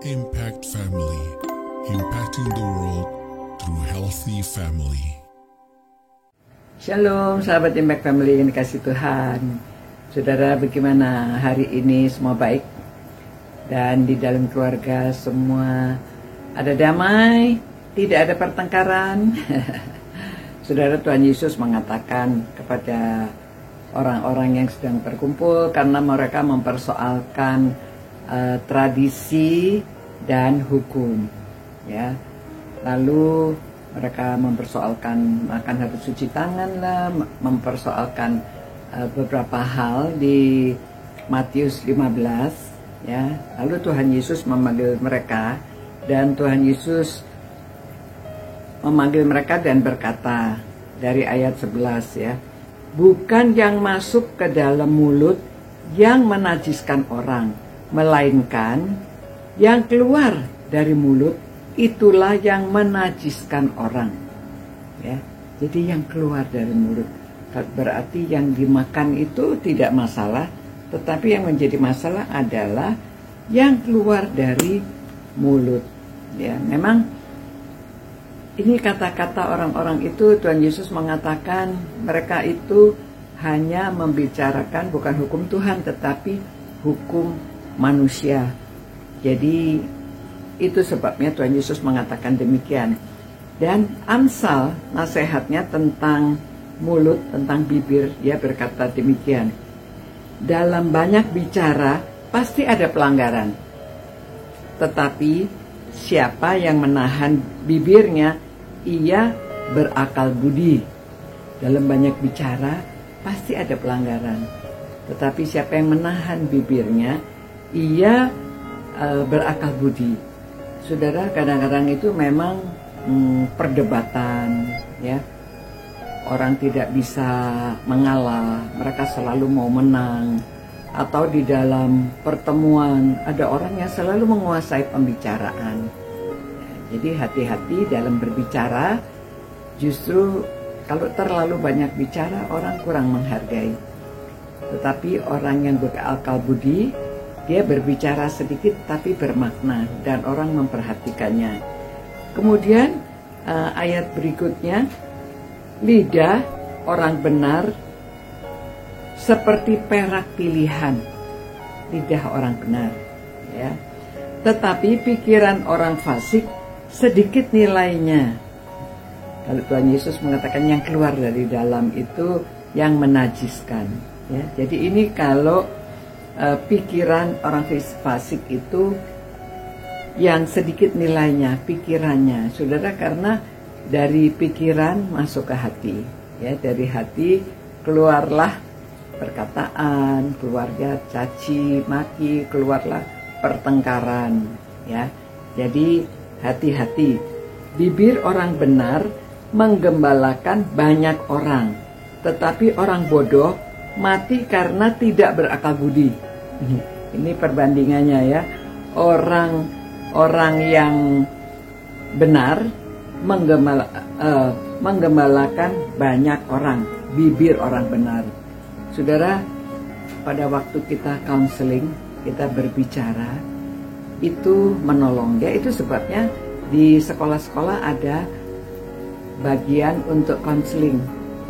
Impact Family, impacting the world through healthy family. Shalom sahabat Impact Family yang dikasih Tuhan. Saudara, bagaimana hari ini? Semua baik? Dan di dalam keluarga semua ada damai, tidak ada pertengkaran. Saudara, Tuhan Yesus mengatakan kepada orang-orang yang sedang berkumpul karena mereka mempersoalkan tradisi dan hukum, ya. Lalu mereka mempersoalkan makan harus cuci tangan lah, mempersoalkan beberapa hal di Matius 15, ya. Lalu Tuhan Yesus memanggil mereka, dan Tuhan Yesus memanggil mereka dan berkata dari ayat 11, ya. Bukan yang masuk ke dalam mulut yang menajiskan orang, melainkan yang keluar dari mulut itulah yang menajiskan orang, ya. Jadi yang keluar dari mulut berarti yang dimakan itu tidak masalah, tetapi yang menjadi masalah adalah yang keluar dari mulut, ya. Memang ini kata-kata orang-orang itu, Tuhan Yesus mengatakan mereka itu hanya membicarakan bukan hukum Tuhan tetapi hukum manusia. Jadi itu sebabnya Tuhan Yesus mengatakan demikian. Dan Amsal nasihatnya tentang mulut, tentang bibir, dia berkata demikian. Dalam banyak bicara pasti ada pelanggaran, tetapi siapa yang menahan bibirnya ia berakal budi. Dalam banyak bicara pasti ada pelanggaran, tetapi siapa yang menahan bibirnya ia berakal budi. Saudara, kadang-kadang itu memang perdebatan, ya. Orang tidak bisa mengalah, mereka selalu mau menang. Atau di dalam pertemuan ada orang yang selalu menguasai pembicaraan. Jadi hati-hati dalam berbicara. Justru kalau terlalu banyak bicara orang kurang menghargai. Tetapi orang yang berakal budi, dia berbicara sedikit tapi bermakna dan orang memperhatikannya. Kemudian ayat berikutnya, lidah orang benar seperti perak pilihan. Lidah orang benar, ya. Tetapi pikiran orang fasik sedikit nilainya. Kalau Tuhan Yesus mengatakan yang keluar dari dalam itu yang menajiskan, ya. Jadi ini kalau pikiran orang fasik itu yang sedikit nilainya, pikirannya, saudara, karena dari pikiran masuk ke hati, ya. Dari hati keluarlah perkataan, keluarga caci maki, keluarlah pertengkaran, ya. Jadi hati-hati. Bibir orang benar menggembalakan banyak orang, tetapi orang bodoh mati karena tidak berakal budi. Ini perbandingannya, ya. Orang yang benar menggembalakan banyak orang, bibir orang benar. Saudara, pada waktu kita counseling, kita berbicara, itu menolong, ya. Itu sebabnya di sekolah-sekolah ada bagian untuk counseling,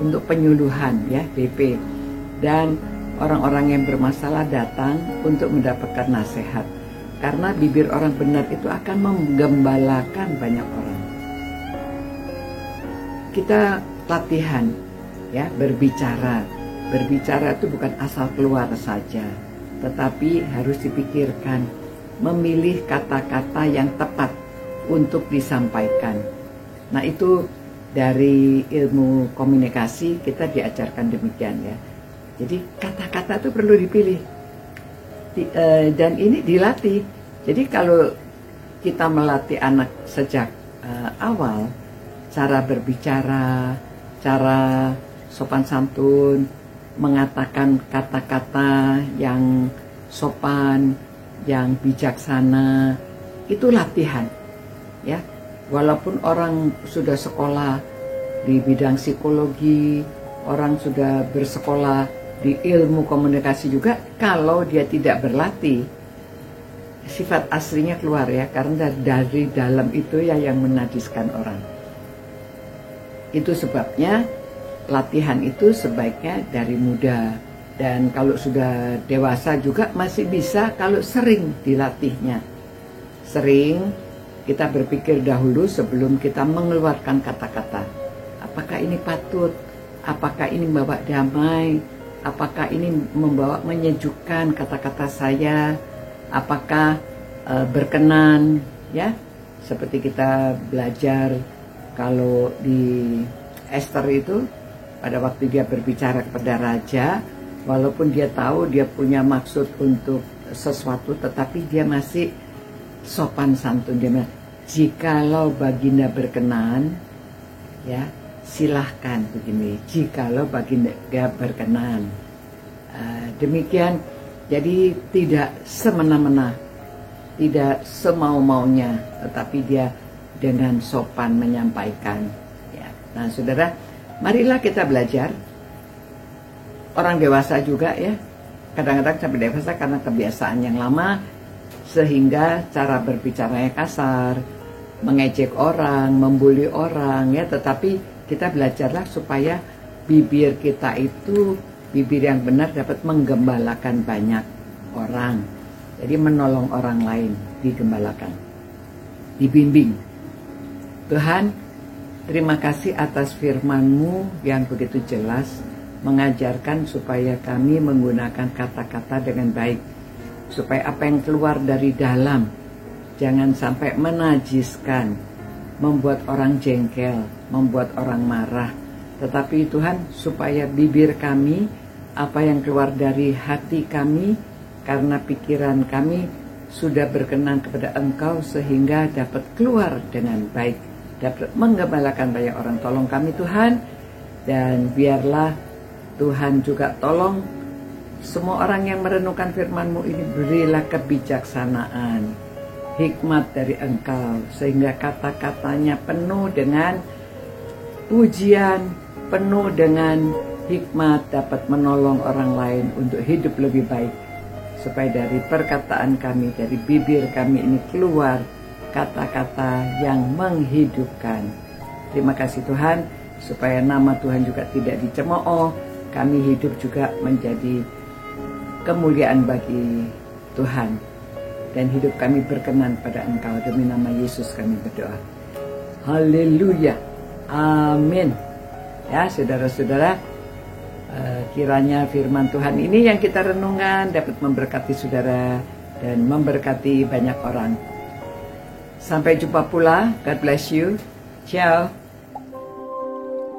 untuk penyuluhan, ya, BP. Dan orang-orang yang bermasalah datang untuk mendapatkan nasihat. Karena bibir orang benar itu akan menggembalakan banyak orang. Kita latihan, ya, berbicara. Berbicara itu bukan asal keluar saja, tetapi harus dipikirkan, memilih kata-kata yang tepat untuk disampaikan. Nah, itu dari ilmu komunikasi kita diajarkan demikian, ya. Jadi kata-kata itu perlu dipilih dan ini dilatih. Jadi kalau kita melatih anak sejak awal cara berbicara, cara sopan santun, mengatakan kata-kata yang sopan, yang bijaksana, itu latihan, ya. Walaupun orang sudah sekolah di bidang psikologi, orang sudah bersekolah di ilmu komunikasi juga, kalau dia tidak berlatih, sifat aslinya keluar ya, karena dari dalam itu ya yang menajiskan orang. Itu sebabnya latihan itu sebaiknya dari muda, dan kalau sudah dewasa juga masih bisa kalau sering dilatihnya. Sering kita berpikir dahulu sebelum kita mengeluarkan kata-kata. Apakah ini patut? Apakah ini membawa damai? Apakah ini membawa menyejukkan kata-kata saya? Apakah berkenan? Ya, seperti kita belajar kalau di Esther itu, pada waktu dia berbicara kepada raja, walaupun dia tahu dia punya maksud untuk sesuatu, tetapi dia masih sopan santun. Dia bilang, jikalau baginda berkenan, ya silahkan begini. Jikalau baginda berkenan, demikian. Jadi tidak semena-mena, tidak semau-maunya, tetapi dia dengan sopan menyampaikan. Ya. Nah, saudara, marilah kita belajar. Orang dewasa juga ya, kadang-kadang sampai dewasa karena kebiasaan yang lama, sehingga cara berbicaranya kasar, mengejek orang, membuli orang ya. Tetapi kita belajarlah supaya bibir kita itu bibir yang benar, dapat menggembalakan banyak orang. Jadi menolong orang lain, digembalakan, dibimbing. Tuhan, terima kasih atas firman-Mu yang begitu jelas, mengajarkan supaya kami menggunakan kata-kata dengan baik, supaya apa yang keluar dari dalam jangan sampai menajiskan, membuat orang jengkel, membuat orang marah. Tetapi Tuhan, supaya bibir kami, apa yang keluar dari hati kami, karena pikiran kami sudah berkenan kepada Engkau, sehingga dapat keluar dengan baik, dapat menggembalakan banyak orang. Tolong kami Tuhan, dan biarlah Tuhan juga tolong semua orang yang merenungkan firman-Mu ini, berilah kebijaksanaan, hikmat dari Engkau, sehingga kata-katanya penuh dengan pujian, penuh dengan hikmat, dapat menolong orang lain untuk hidup lebih baik. Supaya dari perkataan kami, dari bibir kami ini keluar kata-kata yang menghidupkan. Terima kasih Tuhan, supaya nama Tuhan juga tidak dicemooh. Kami hidup juga menjadi kemuliaan bagi Tuhan, dan hidup kami berkenan pada Engkau. Demi nama Yesus kami berdoa. Haleluya. Amin. Ya, saudara-saudara, kiranya firman Tuhan ini yang kita renungkan dapat memberkati saudara dan memberkati banyak orang. Sampai jumpa pula. God bless you. Ciao.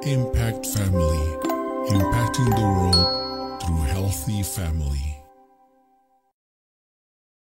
Impact Family, impacting the world through healthy family.